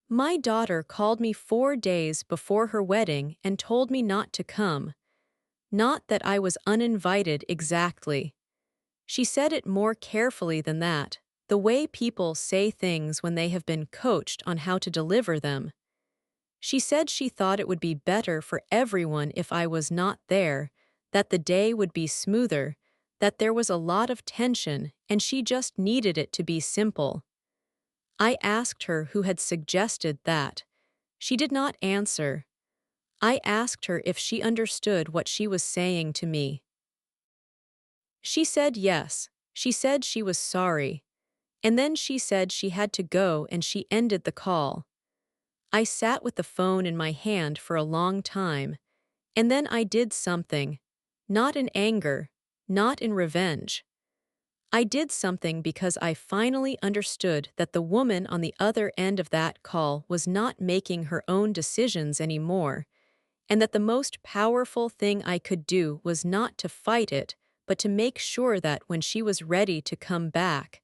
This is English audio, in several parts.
My daughter called me 4 days before her wedding and told me not to come. Not that I was uninvited exactly. She said it more carefully than that, the way people say things when they have been coached on how to deliver them. She said she thought it would be better for everyone if I was not there, that the day would be smoother, that there was a lot of tension and she just needed it to be simple. I asked her who had suggested that. She did not answer. I asked her if she understood what she was saying to me. She said yes. She said she was sorry. And then she said she had to go and she ended the call. I sat with the phone in my hand for a long time, and then I did something. Not in anger, not in revenge. I did something because I finally understood that the woman on the other end of that call was not making her own decisions anymore, and that the most powerful thing I could do was not to fight it, but to make sure that when she was ready to come back,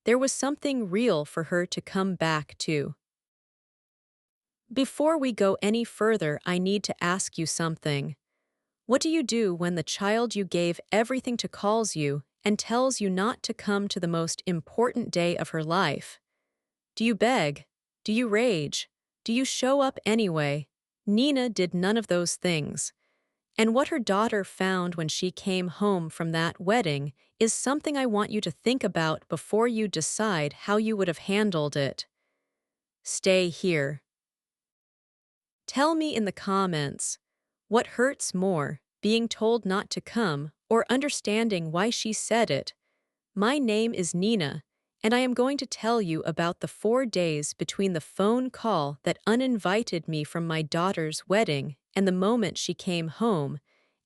there was something real for her to come back to. Before we go any further, I need to ask you something. What do you do when the child you gave everything to calls you and tells you not to come to the most important day of her life? Do you beg? Do you rage? Do you show up anyway? Nina did none of those things. And what her daughter found when she came home from that wedding is something I want you to think about before you decide how you would have handled it. Stay here. Tell me in the comments, what hurts more, being told not to come or understanding why she said it? My name is Nina, and I am going to tell you about the 4 days between the phone call that uninvited me from my daughter's wedding and the moment she came home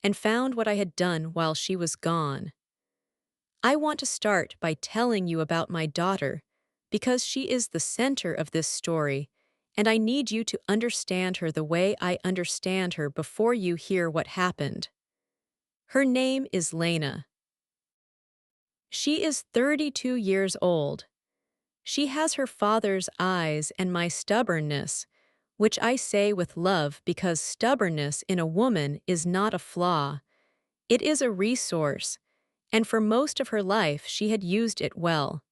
and found what I had done while she was gone. I want to start by telling you about my daughter, because she is the center of this story, and I need you to understand her the way I understand her before you hear what happened. Her name is Lena. She is 32 years old. She has her father's eyes and my stubbornness, which I say with love because stubbornness in a woman is not a flaw. It is a resource, and for most of her life she had used it well.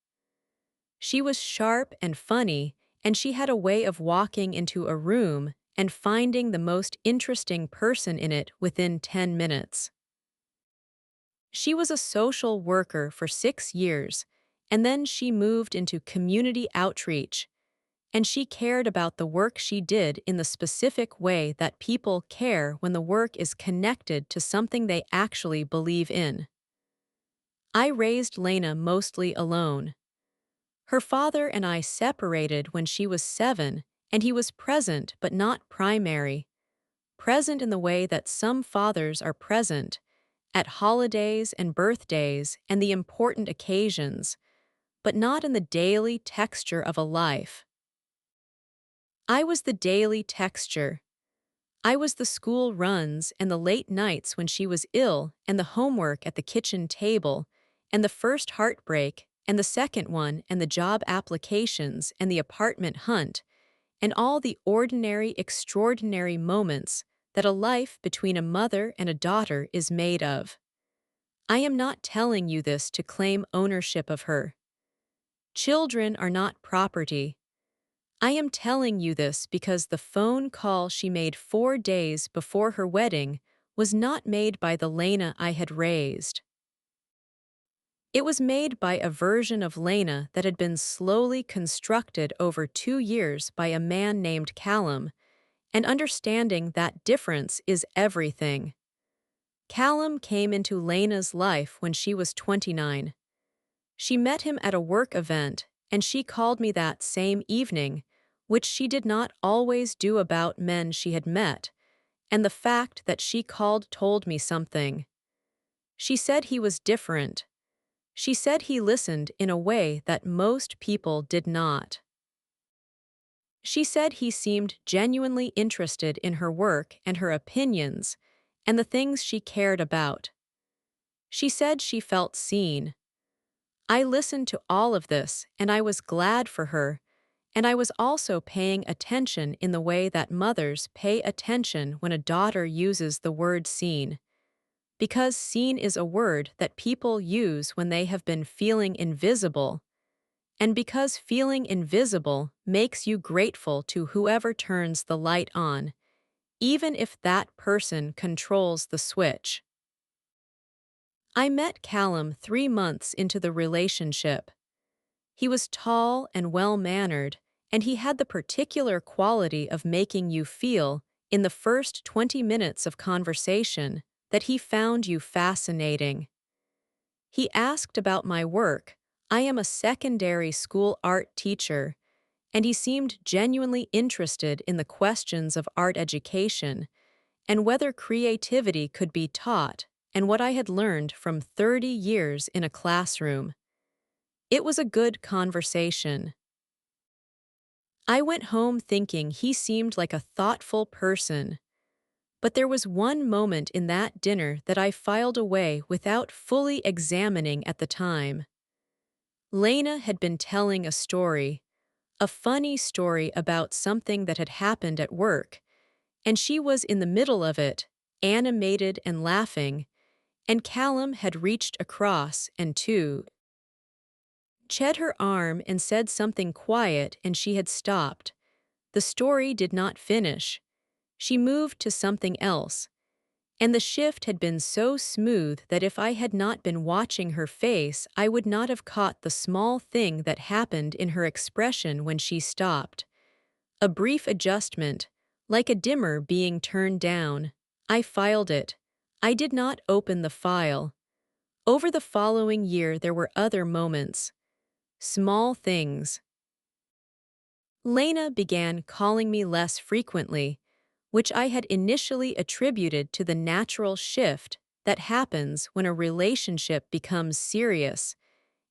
She was sharp and funny, and she had a way of walking into a room and finding the most interesting person in it within 10 minutes. She was a social worker for 6 years, and then she moved into community outreach, and she cared about the work she did in the specific way that people care when the work is connected to something they actually believe in. I raised Lena mostly alone. Her father and I separated when she was 7, and he was present but not primary. Present in the way that some fathers are present, at holidays and birthdays and the important occasions, but not in the daily texture of a life. I was the daily texture. I was the school runs and the late nights when she was ill and the homework at the kitchen table and the first heartbreak and the second one and the job applications and the apartment hunt and all the ordinary, extraordinary moments that a life between a mother and a daughter is made of. I am not telling you this to claim ownership of her. Children are not property. I am telling you this because the phone call she made 4 days before her wedding was not made by the Lena I had raised. It was made by a version of Lena that had been slowly constructed over 2 years by a man named Callum, and understanding that difference is everything. Callum came into Lena's life when she was 29. She met him at a work event, and she called me that same evening, which she did not always do about men she had met, and the fact that she called told me something. She said he was different. She said he listened in a way that most people did not. She said he seemed genuinely interested in her work and her opinions, and the things she cared about. She said she felt seen. I listened to all of this, and I was glad for her, And I was also paying attention in the way that mothers pay attention when a daughter uses the word seen. Because seen is a word that people use when they have been feeling invisible, and because feeling invisible makes you grateful to whoever turns the light on, even if that person controls the switch. I met Callum 3 months into the relationship. He was tall and well-mannered, and he had the particular quality of making you feel, in the first 20 minutes of conversation, that he found you fascinating. He asked about my work. I am a secondary school art teacher, and he seemed genuinely interested in the questions of art education and whether creativity could be taught and what I had learned from 30 years in a classroom. It was a good conversation. I went home thinking he seemed like a thoughtful person, but there was one moment in that dinner that I filed away without fully examining at the time. Lena had been telling a funny story about something that had happened at work, and she was in the middle of it, animated and laughing, and Callum had reached across and ched her arm and said something quiet, and she had stopped. The story did not finish. She moved to something else, and the shift had been so smooth that if I had not been watching her face, I would not have caught the small thing that happened in her expression when she stopped. A brief adjustment, like a dimmer being turned down. I filed it. I did not open the file. Over the following year there were other moments. Small things. Lena began calling me less frequently, which I had initially attributed to the natural shift that happens when a relationship becomes serious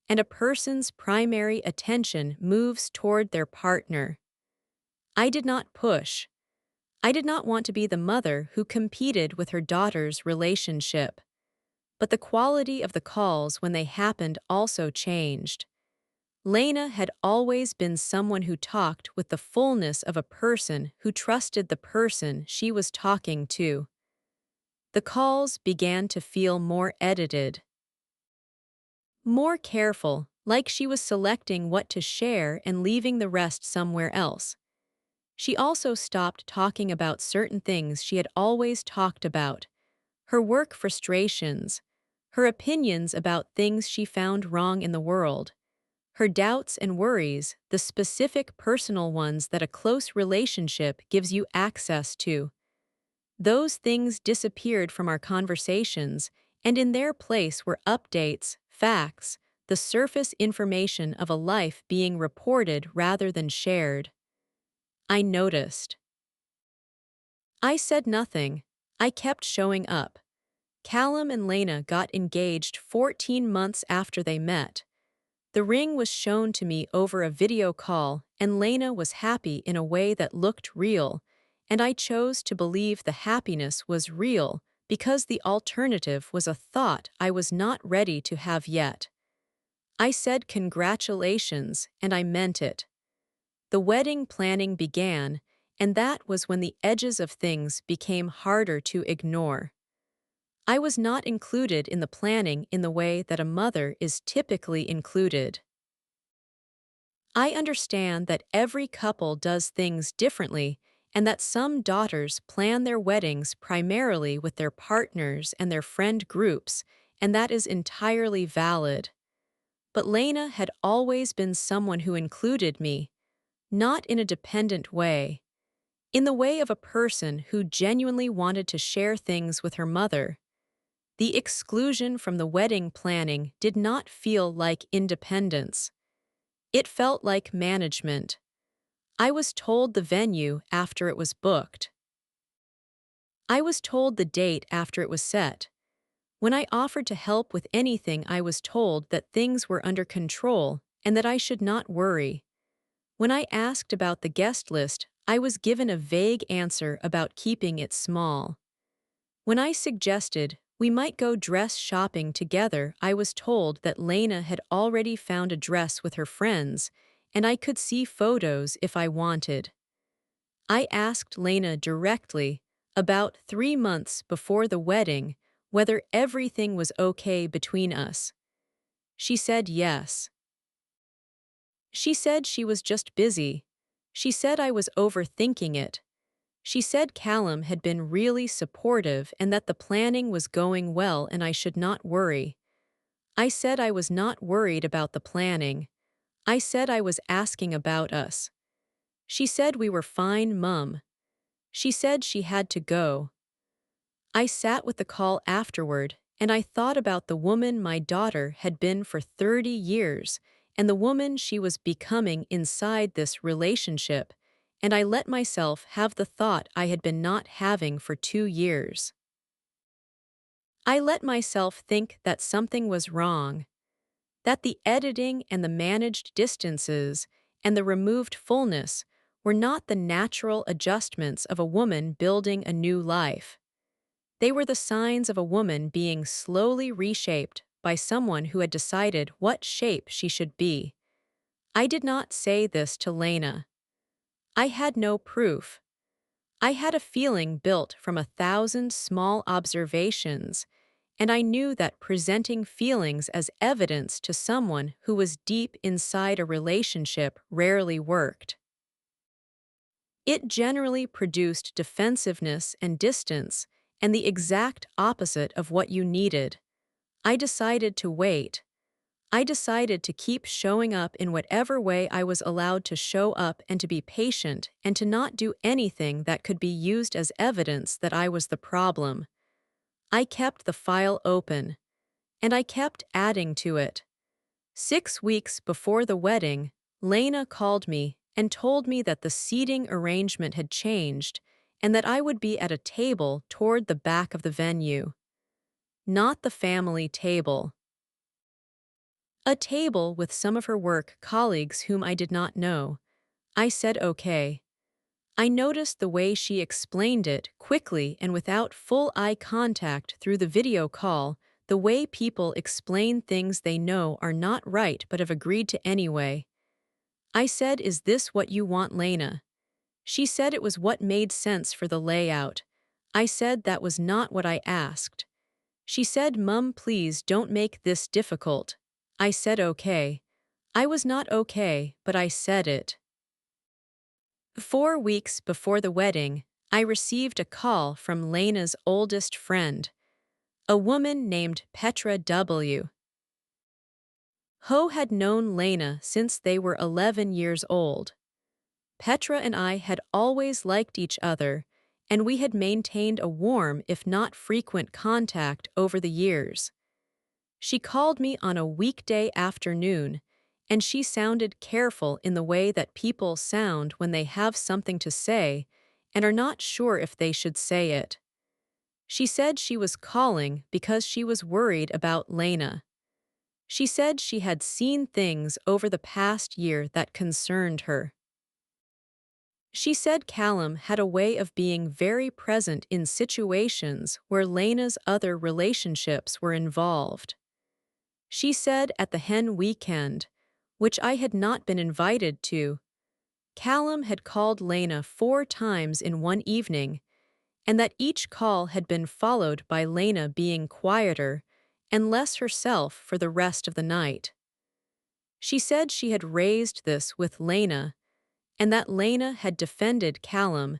and a person's primary attention moves toward their partner. I did not push. I did not want to be the mother who competed with her daughter's relationship. But the quality of the calls when they happened also changed. Lena had always been someone who talked with the fullness of a person who trusted the person she was talking to. The calls began to feel more edited, more careful, like she was selecting what to share and leaving the rest somewhere else. She also stopped talking about certain things she had always talked about: her work frustrations, her opinions about things she found wrong in the world, her doubts and worries, the specific personal ones that a close relationship gives you access to. Those things disappeared from our conversations, and in their place were updates, facts, the surface information of a life being reported rather than shared. I noticed. I said nothing. I kept showing up. Callum and Lena got engaged 14 months after they met. The ring was shown to me over a video call, and Lena was happy in a way that looked real, and I chose to believe the happiness was real because the alternative was a thought I was not ready to have yet. I said congratulations, and I meant it. The wedding planning began, and that was when the edges of things became harder to ignore. I was not included in the planning in the way that a mother is typically included. I understand that every couple does things differently and that some daughters plan their weddings primarily with their partners and their friend groups, and that is entirely valid. But Lena had always been someone who included me, not in a dependent way, in the way of a person who genuinely wanted to share things with her mother. The exclusion from the wedding planning did not feel like independence. It felt like management. I was told the venue after it was booked. I was told the date after it was set. When I offered to help with anything, I was told that things were under control and that I should not worry. When I asked about the guest list, I was given a vague answer about keeping it small. When I suggested we might go dress shopping together, I was told that Lena had already found a dress with her friends, and I could see photos if I wanted. I asked Lena directly, about 3 months before the wedding, whether everything was okay between us. She said yes. She said she was just busy. She said I was overthinking it. She said Callum had been really supportive and that the planning was going well and I should not worry. I said I was not worried about the planning. I said I was asking about us. She said we were fine, Mum. She said she had to go. I sat with the call afterward, and I thought about the woman my daughter had been for 30 years and the woman she was becoming inside this relationship, and I let myself have the thought I had been not having for 2 years. I let myself think that something was wrong, that the editing and the managed distances and the removed fullness were not the natural adjustments of a woman building a new life. They were the signs of a woman being slowly reshaped by someone who had decided what shape she should be. I did not say this to Lena. I had no proof. I had a feeling built from 1,000 small observations, and I knew that presenting feelings as evidence to someone who was deep inside a relationship rarely worked. It generally produced defensiveness and distance, and the exact opposite of what you needed. I decided to wait. I decided to keep showing up in whatever way I was allowed to show up and to be patient and to not do anything that could be used as evidence that I was the problem. I kept the file open, and I kept adding to it. 6 weeks before the wedding, Lena called me and told me that the seating arrangement had changed and that I would be at a table toward the back of the venue. Not the family table. A table with some of her work colleagues whom I did not know. I said okay. I noticed the way she explained it quickly and without full eye contact through the video call, the way people explain things they know are not right but have agreed to anyway. I said, "Is this what you want, Lena?" She said it was what made sense for the layout. I said that was not what I asked. She said, "Mum, please don't make this difficult." I said okay. I was not okay, but I said it. 4 weeks before the wedding, I received a call from Lena's oldest friend, a woman named Petra W. Ho had known Lena since they were 11 years old. Petra and I had always liked each other, and we had maintained a warm if not frequent contact over the years. She called me on a weekday afternoon, and she sounded careful in the way that people sound when they have something to say and are not sure if they should say it. She said she was calling because she was worried about Lena. She said she had seen things over the past year that concerned her. She said Callum had a way of being very present in situations where Lena's other relationships were involved. She said at the hen weekend, which I had not been invited to, Callum had called Lena 4 times in one evening, and that each call had been followed by Lena being quieter and less herself for the rest of the night. She said she had raised this with Lena, and that Lena had defended Callum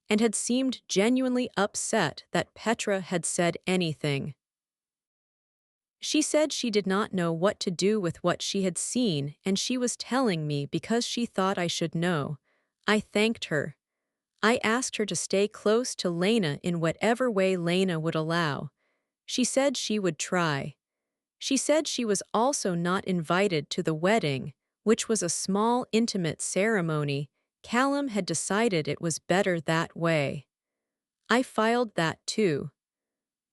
and had seemed genuinely upset that Petra had said anything. She said she did not know what to do with what she had seen, and she was telling me because she thought I should know. I thanked her. I asked her to stay close to Lena in whatever way Lena would allow. She said she would try. She said she was also not invited to the wedding, which was a small, intimate ceremony. Callum had decided it was better that way. I filed that too.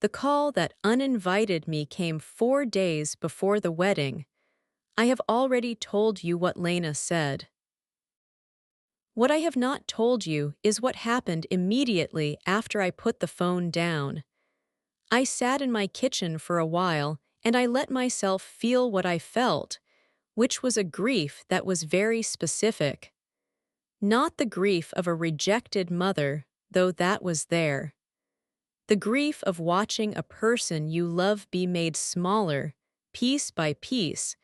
The call that uninvited me came 4 days before the wedding. I have already told you what Lena said. What I have not told you is what happened immediately after I put the phone down. I sat in my kitchen for a while and I let myself feel what I felt, which was a grief that was very specific. Not the grief of a rejected mother, though that was there. The grief of watching a person you love be made smaller, piece by piece,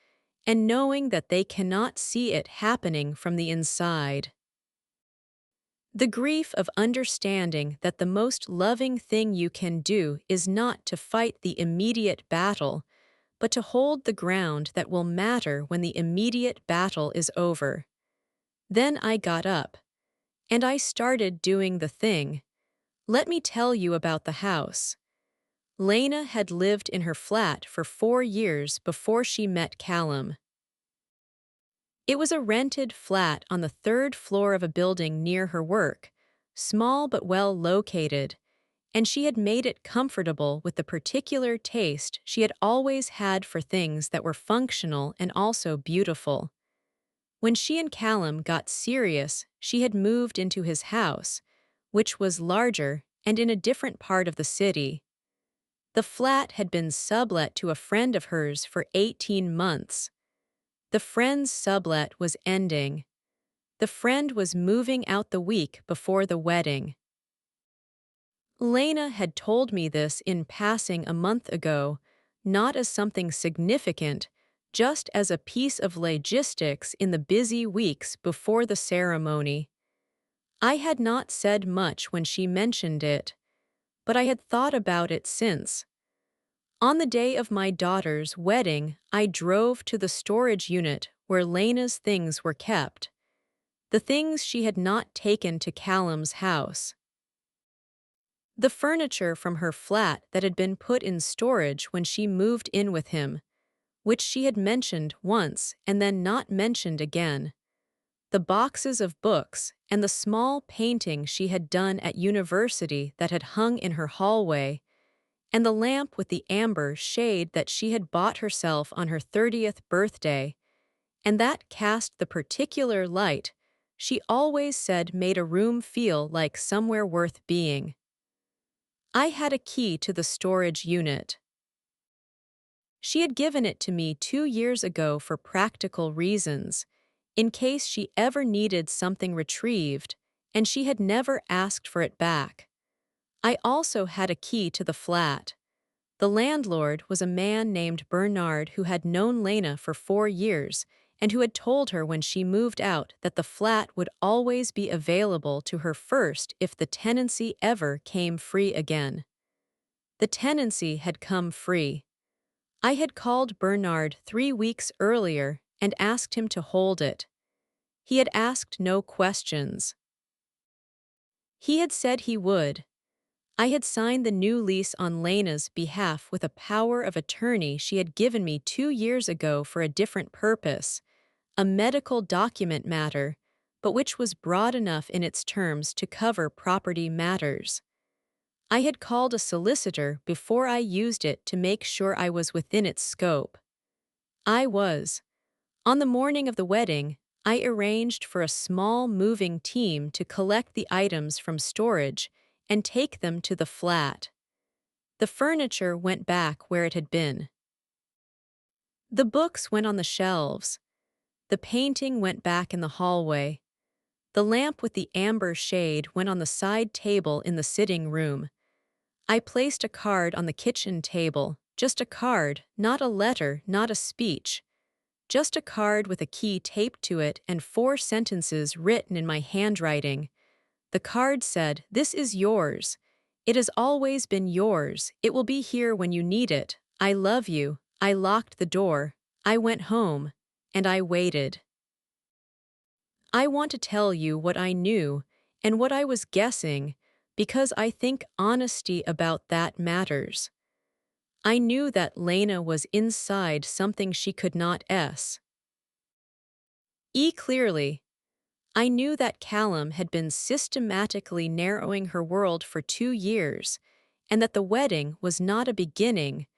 and knowing that they cannot see it happening from the inside. The grief of understanding that the most loving thing you can do is not to fight the immediate battle, but to hold the ground that will matter when the immediate battle is over. Then I got up, and I started doing the thing. Let me tell you about the house. Lena had lived in her flat for 4 years before she met Callum. It was a rented flat on the 3rd floor of a building near her work, small but well located, and she had made it comfortable with the particular taste she had always had for things that were functional and also beautiful. When she and Callum got serious, she had moved into his house, which was larger and in a different part of the city. The flat had been sublet to a friend of hers for 18 months. The friend's sublet was ending. The friend was moving out the week before the wedding. Lena had told me this in passing a month ago, not as something significant, just as a piece of logistics in the busy weeks before the ceremony. I had not said much when she mentioned it, but I had thought about it since. On the day of my daughter's wedding, I drove to the storage unit where Lena's things were kept, the things she had not taken to Callum's house. The furniture from her flat that had been put in storage when she moved in with him, which she had mentioned once and then not mentioned again. The boxes of books and the small painting she had done at university that had hung in her hallway, and the lamp with the amber shade that she had bought herself on her 30th birthday, and that cast the particular light she always said made a room feel like somewhere worth being. I had a key to the storage unit. She had given it to me 2 years ago for practical reasons, in case she ever needed something retrieved, and she had never asked for it back. I also had a key to the flat. The landlord was a man named Bernard who had known Lena for 4 years and who had told her when she moved out that the flat would always be available to her first if the tenancy ever came free again. The tenancy had come free. I had called Bernard 3 weeks earlier and asked him to hold it. He had asked no questions. He had said he would. I had signed the new lease on Lena's behalf with a power of attorney she had given me 2 years ago for a different purpose, a medical document matter, but which was broad enough in its terms to cover property matters. I had called a solicitor before I used it to make sure I was within its scope. I was. On the morning of the wedding, I arranged for a small moving team to collect the items from storage and take them to the flat. The furniture went back where it had been. The books went on the shelves. The painting went back in the hallway. The lamp with the amber shade went on the side table in the sitting room. I placed a card on the kitchen table, just a card, not a letter, not a speech. Just a card with a key taped to it and 4 sentences written in my handwriting. The card said, "This is yours. It has always been yours. It will be here when you need it. I love you." I locked the door. I went home. And I waited. I want to tell you what I knew and what I was guessing because I think honesty about that matters. I knew that Lena was inside something she could not clearly. I knew that Callum had been systematically narrowing her world for 2 years, and that the wedding was not a beginning,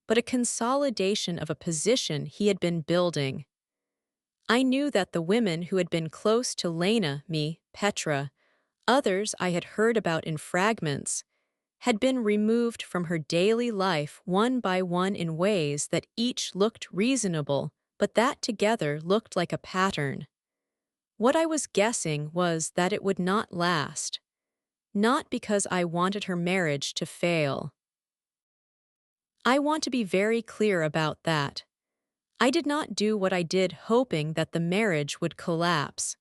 but a consolidation of a position he had been building. I knew that the women who had been close to Lena, me, Petra, others I had heard about in fragments, had been removed from her daily life one by one in ways that each looked reasonable but that together looked like a pattern. What I was guessing was that it would not last, not because I wanted her marriage to fail. I want to be very clear about that. I did not do what I did hoping that the marriage would collapse.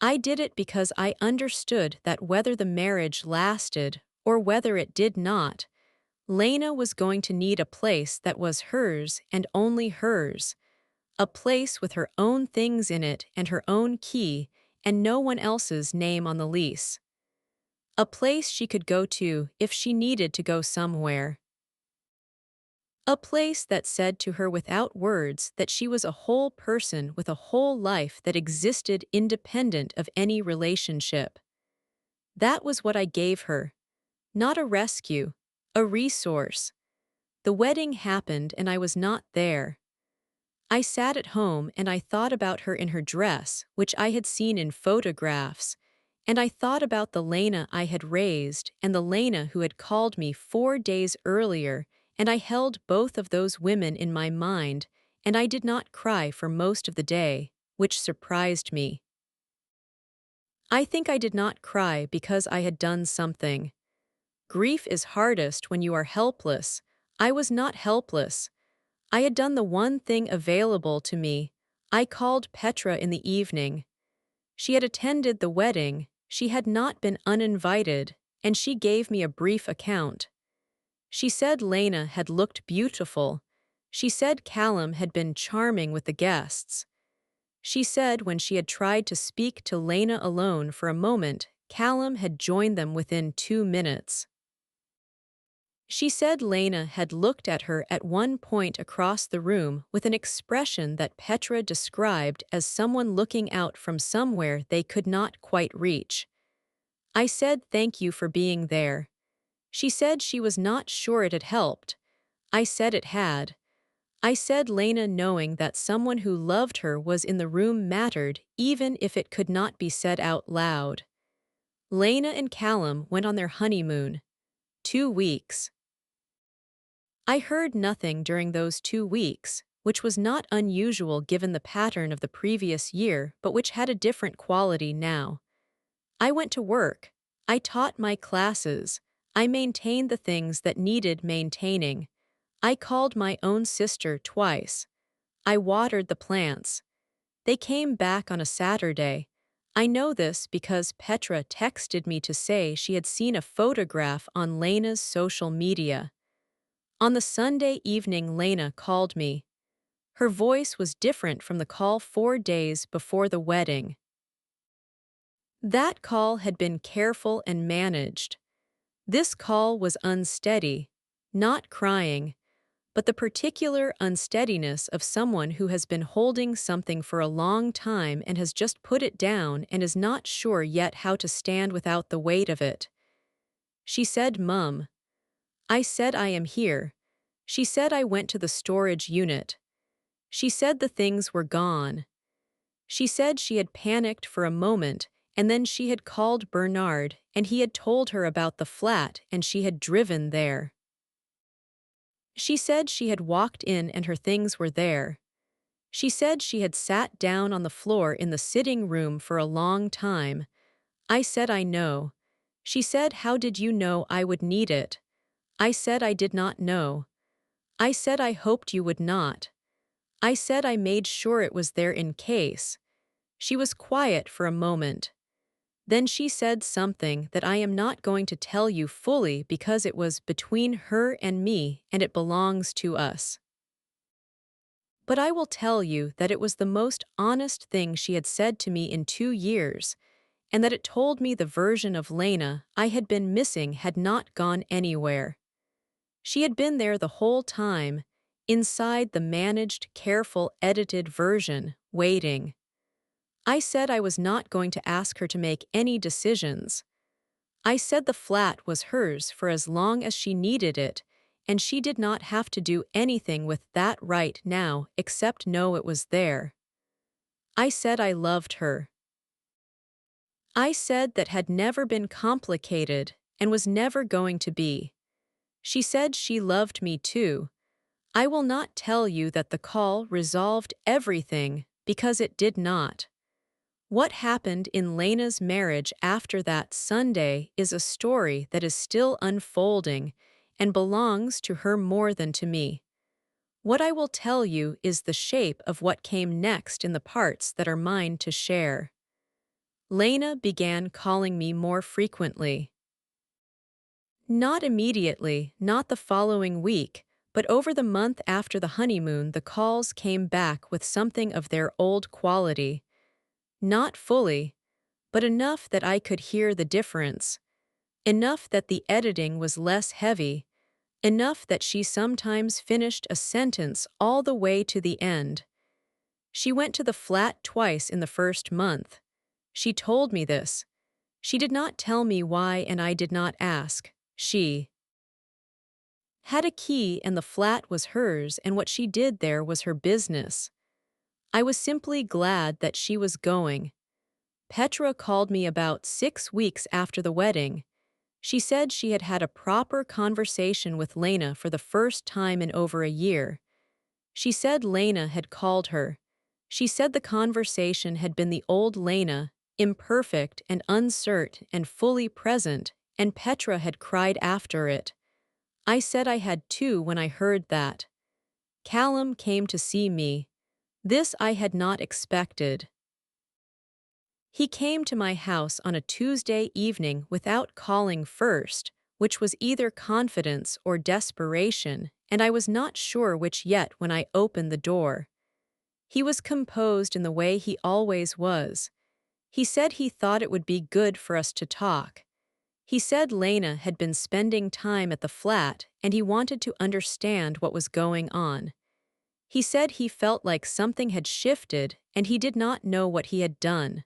I did it because I understood that whether the marriage lasted or whether it did not, Lena was going to need a place that was hers and only hers, a place with her own things in it and her own key and no one else's name on the lease. A place she could go to if she needed to go somewhere. A place that said to her without words that she was a whole person with a whole life that existed independent of any relationship. That was what I gave her. Not a rescue, a resource. The wedding happened and I was not there. I sat at home and I thought about her in her dress, which I had seen in photographs, and I thought about the Lena I had raised and the Lena who had called me 4 days earlier, and I held both of those women in my mind, and I did not cry for most of the day, which surprised me. I think I did not cry because I had done something. Grief is hardest when you are helpless. I was not helpless. I had done the one thing available to me. I called Petra in the evening. She had attended the wedding, she had not been uninvited, and she gave me a brief account. She said Lena had looked beautiful. She said Callum had been charming with the guests. She said when she had tried to speak to Lena alone for a moment, Callum had joined them within 2 minutes. She said Lena had looked at her at one point across the room with an expression that Petra described as someone looking out from somewhere they could not quite reach. I said thank you for being there. She said she was not sure it had helped. I said it had. I said Lena knowing that someone who loved her was in the room mattered even if it could not be said out loud. Lena and Callum went on their honeymoon. 2 weeks. I heard nothing during those 2 weeks, which was not unusual given the pattern of the previous year but which had a different quality now. I went to work. I taught my classes. I maintained the things that needed maintaining. I called my own sister twice. I watered the plants. They came back on a Saturday. I know this because Petra texted me to say she had seen a photograph on Lena's social media. On the Sunday evening Lena called me. Her voice was different from the call 4 days before the wedding. That call had been careful and managed. This call was unsteady, not crying, but the particular unsteadiness of someone who has been holding something for a long time and has just put it down and is not sure yet how to stand without the weight of it. She said, "Mum." I said, "I am here." She said I went to the storage unit. She said the things were gone. She said she had panicked for a moment, and then she had called Bernard, and he had told her about the flat, and she had driven there. She said she had walked in and her things were there. She said she had sat down on the floor in the sitting room for a long time. I said, "I know." She said, "How did you know I would need it?" I said I did not know. I said I hoped you would not. I said I made sure it was there in case. She was quiet for a moment. Then she said something that I am not going to tell you fully because it was between her and me and it belongs to us. But I will tell you that it was the most honest thing she had said to me in 2 years, and that it told me the version of Lena I had been missing had not gone anywhere. She had been there the whole time, inside the managed, careful, edited version, waiting. I said I was not going to ask her to make any decisions. I said the flat was hers for as long as she needed it, and she did not have to do anything with that right now except know it was there. I said I loved her. I said that had never been complicated and was never going to be. She said she loved me too. I will not tell you that the call resolved everything, because it did not. What happened in Lena's marriage after that Sunday is a story that is still unfolding and belongs to her more than to me. What I will tell you is the shape of what came next in the parts that are mine to share. Lena began calling me more frequently. Not immediately, not the following week, but over the month after the honeymoon the calls came back with something of their old quality. Not fully, but enough that I could hear the difference. Enough that the editing was less heavy. Enough that she sometimes finished a sentence all the way to the end. She went to the flat twice in the first month. She told me this. She did not tell me why and I did not ask. She had a key and the flat was hers and what she did there was her business. I was simply glad that she was going. Petra called me about 6 weeks after the wedding. She said she had had a proper conversation with Lena for the first time in over a year. She said Lena had called her. She said the conversation had been the old Lena, imperfect and uncertain and fully present, and Petra had cried after it. I said I had too when I heard that. Callum came to see me. This I had not expected. He came to my house on a Tuesday evening without calling first, which was either confidence or desperation, and I was not sure which yet when I opened the door. He was composed in the way he always was. He said he thought it would be good for us to talk. He said Lena had been spending time at the flat and he wanted to understand what was going on. He said he felt like something had shifted and he did not know what he had done.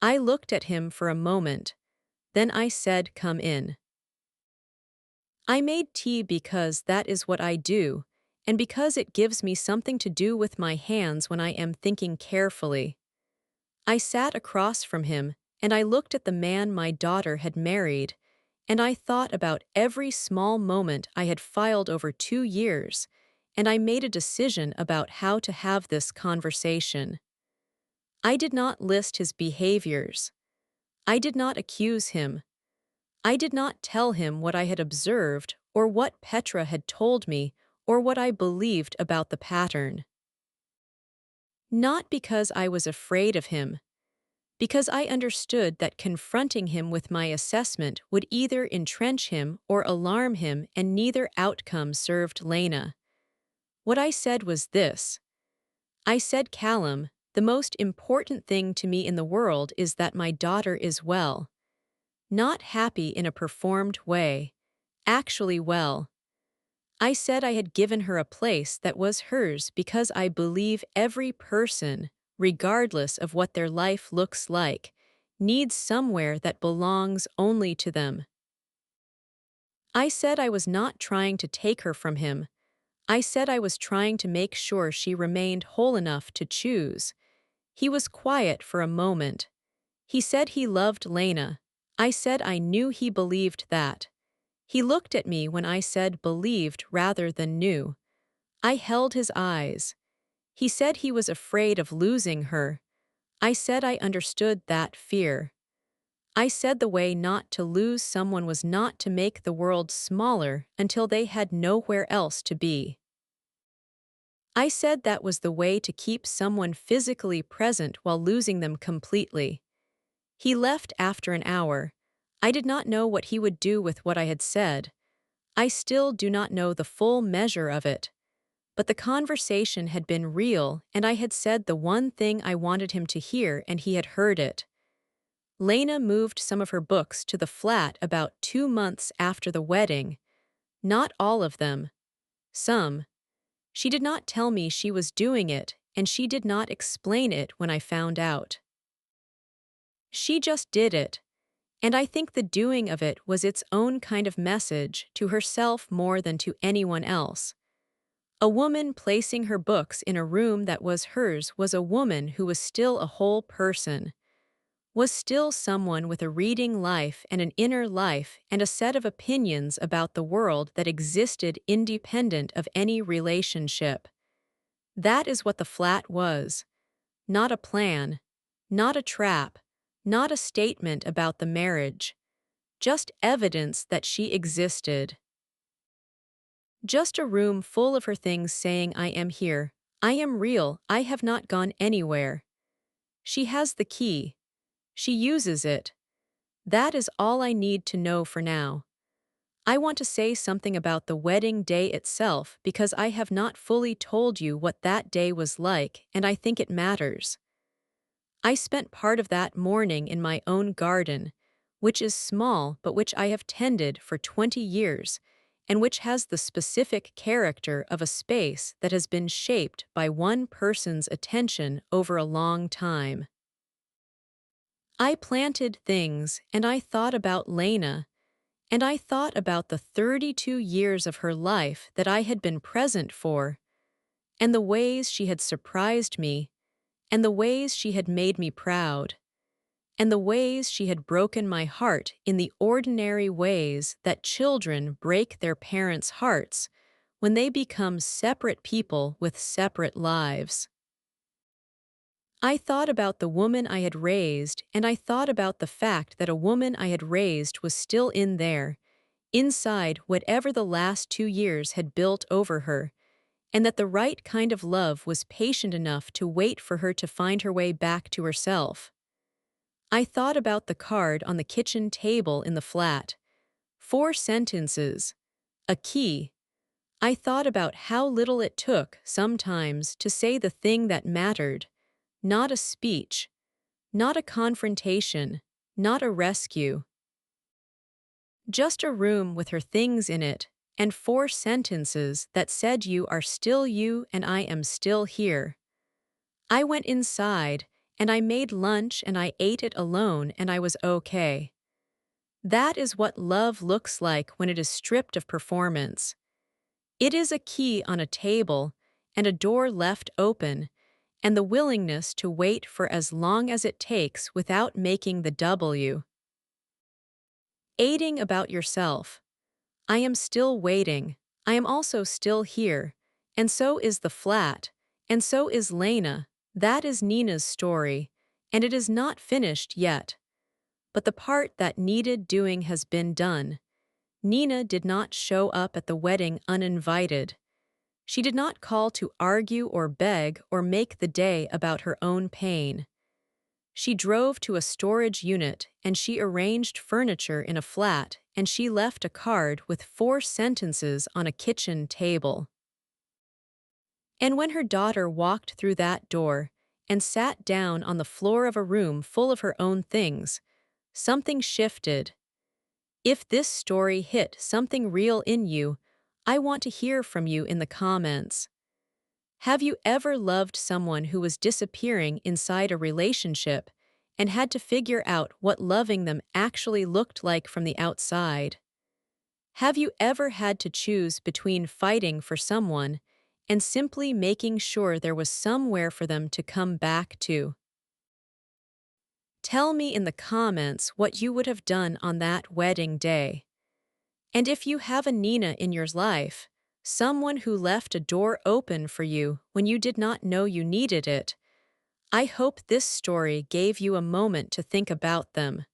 I looked at him for a moment. Then I said, "Come in." I made tea because that is what I do, and because it gives me something to do with my hands when I am thinking carefully. I sat across from him, and I looked at the man my daughter had married, and I thought about every small moment I had filed over 2 years, and I made a decision about how to have this conversation. I did not list his behaviors. I did not accuse him. I did not tell him what I had observed or what Petra had told me or what I believed about the pattern. Not because I was afraid of him, because I understood that confronting him with my assessment would either entrench him or alarm him, and neither outcome served Lena. What I said was this. I said, "Callum, the most important thing to me in the world is that my daughter is well. Not happy in a performed way, actually well. I said I had given her a place that was hers because I believe every person, regardless of what their life looks like, needs somewhere that belongs only to them. I said I was not trying to take her from him. I said I was trying to make sure she remained whole enough to choose." He was quiet for a moment. He said he loved Lena. I said I knew he believed that. He looked at me when I said believed rather than knew. I held his eyes. He said he was afraid of losing her. I said I understood that fear. I said the way not to lose someone was not to make the world smaller until they had nowhere else to be. I said that was the way to keep someone physically present while losing them completely. He left after an hour. I did not know what he would do with what I had said. I still do not know the full measure of it. But the conversation had been real, and I had said the one thing I wanted him to hear, and he had heard it. Lena moved some of her books to the flat about 2 months after the wedding. Not all of them. Some. She did not tell me she was doing it, and she did not explain it when I found out. She just did it. And I think the doing of it was its own kind of message to herself more than to anyone else. A woman placing her books in a room that was hers was a woman who was still a whole person. was still someone with a reading life and an inner life and a set of opinions about the world that existed independent of any relationship. That is what the flat was. Not a plan, not a trap, not a statement about the marriage. Just evidence that she existed. Just a room full of her things saying, I am here, I am real, I have not gone anywhere. She has the key. She uses it. That is all I need to know for now. I want to say something about the wedding day itself because I have not fully told you what that day was like, and I think it matters. I spent part of that morning in my own garden, which is small but which I have tended for 20 years, and which has the specific character of a space that has been shaped by one person's attention over a long time. I planted things, and I thought about Lena, and I thought about the 32 years of her life that I had been present for, and the ways she had surprised me, and the ways she had made me proud, and the ways she had broken my heart in the ordinary ways that children break their parents' hearts when they become separate people with separate lives. I thought about the woman I had raised, and I thought about the fact that a woman I had raised was still in there, inside whatever the last 2 years had built over her, and that the right kind of love was patient enough to wait for her to find her way back to herself. I thought about the card on the kitchen table in the flat. 4 sentences. A key. I thought about how little it took, sometimes, to say the thing that mattered. Not a speech. Not a confrontation. Not a rescue. Just a room with her things in it, and 4 sentences that said you are still you and I am still here. I went inside, and I made lunch and I ate it alone and I was okay. That is what love looks like when it is stripped of performance. It is a key on a table, and a door left open, and the willingness to wait for as long as it takes without making the W. Aiding about yourself. I am still waiting. I am also still here. And so is the flat. And so is Lena. That is Nina's story. And it is not finished yet. But the part that needed doing has been done. Nina did not show up at the wedding uninvited. She did not call to argue or beg or make the day about her own pain. She drove to a storage unit and she arranged furniture in a flat and she left a card with 4 sentences on a kitchen table. And when her daughter walked through that door and sat down on the floor of a room full of her own things, something shifted. If this story hit something real in you, I want to hear from you in the comments. Have you ever loved someone who was disappearing inside a relationship and had to figure out what loving them actually looked like from the outside? Have you ever had to choose between fighting for someone and simply making sure there was somewhere for them to come back to? Tell me in the comments what you would have done on that wedding day. And if you have a Nina in your life, someone who left a door open for you when you did not know you needed it, I hope this story gave you a moment to think about them.